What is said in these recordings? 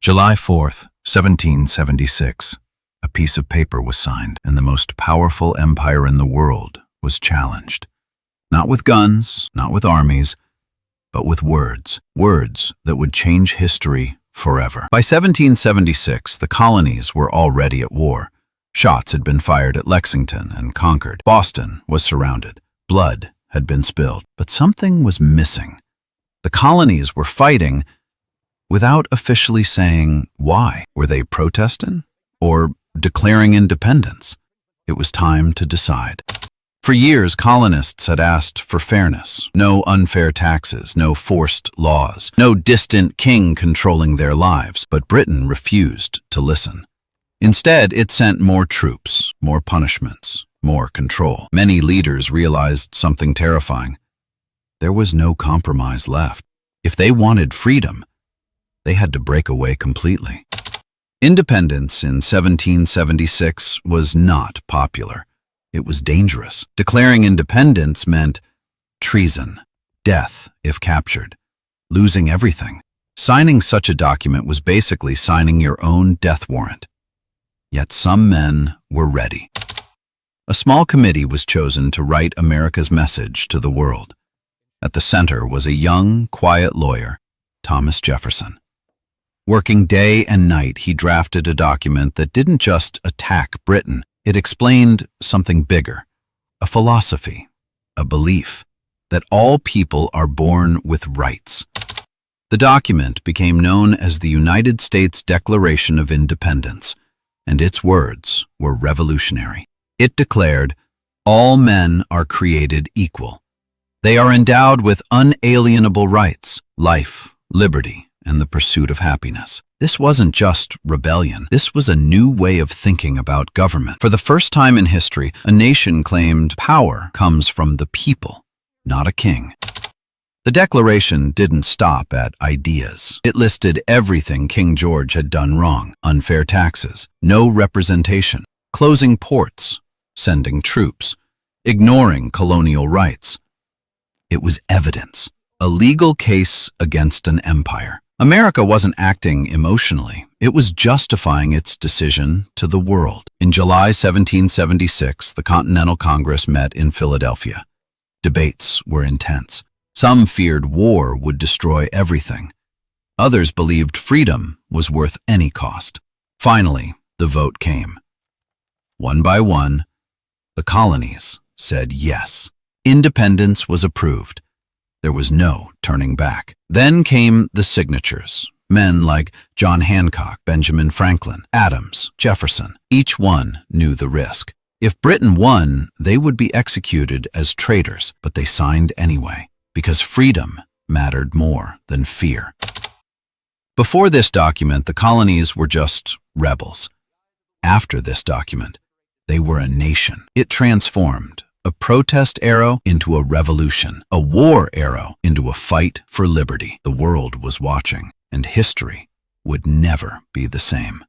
July 4th, 1776. A piece of paper was signed, and the most powerful empire in the world was challenged. Not with guns, not with armies, but with words. Words that would change history forever. By 1776, the colonies were already at war. Shots had been fired at Lexington and Concord. Boston was surrounded. Blood had been spilled. But something was missing. The colonies were fighting without officially saying why. Were they protesting or declaring independence? It was time to decide. For years, colonists had asked for fairness. No unfair taxes, no forced laws, no distant king controlling their lives. But Britain refused to listen. Instead, it sent more troops, more punishments, more control. Many leaders realized something terrifying. There was no compromise left. If they wanted freedom, they had to break away completely. Independence in 1776 was not popular. It was dangerous. Declaring independence meant treason, death if captured, losing everything. Signing such a document was basically signing your own death warrant. Yet some men were ready. A small committee was chosen to write America's message to the world. At the center was a young, quiet lawyer, Thomas Jefferson. Working day and night, he drafted a document that didn't just attack Britain. It explained something bigger, a philosophy, a belief that all people are born with rights. The document became known as the United States Declaration of Independence, and its words were revolutionary. It declared, "All men are created equal. They are endowed with unalienable rights, life, liberty, and the pursuit of happiness." This wasn't just rebellion. This was a new way of thinking about government. For the first time in history, a nation claimed power comes from the people, not a king. The Declaration didn't stop at ideas. It listed everything King George had done wrong: unfair taxes, no representation, closing ports, sending troops, ignoring colonial rights. It was evidence, a legal case against an empire. America wasn't acting emotionally. It was justifying its decision to the world. In July 1776, the Continental Congress met in Philadelphia. Debates were intense. Some feared war would destroy everything. Others believed freedom was worth any cost. Finally, the vote came. One by one, the colonies said yes. Independence was approved. There was no turning back. Then came the signatures. Men like John Hancock, Benjamin Franklin, Adams, Jefferson. Each one knew the risk. If Britain won, they would be executed as traitors, but they signed anyway, because freedom mattered more than fear. Before this document, the colonies were just rebels. After this document, they were a nation. It transformed a protest arrow into a revolution, a war arrow into a fight for liberty. The world was watching, and history would never be the same.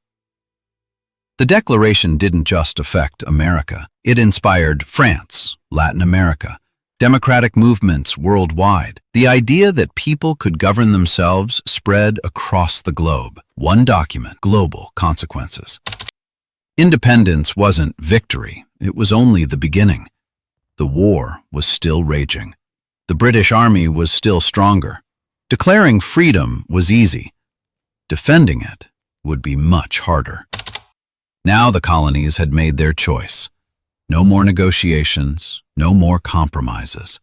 The Declaration didn't just affect America. It inspired France, Latin America, democratic movements worldwide. The idea that people could govern themselves spread across the globe. One document, global consequences. Independence wasn't victory. It was only the beginning. The war was still raging. The British Army was still stronger. Declaring freedom was easy. Defending it would be much harder. Now the colonies had made their choice. No more negotiations, no more compromises.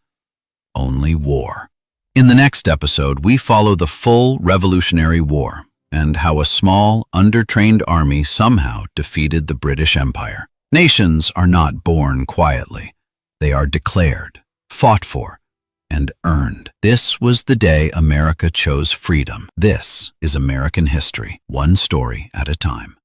Only war. In the next episode, we follow the full Revolutionary War and how a small, undertrained army somehow defeated the British Empire. Nations are not born quietly. They are declared, fought for, and earned. This was the day America chose freedom. This is American history, one story at a time.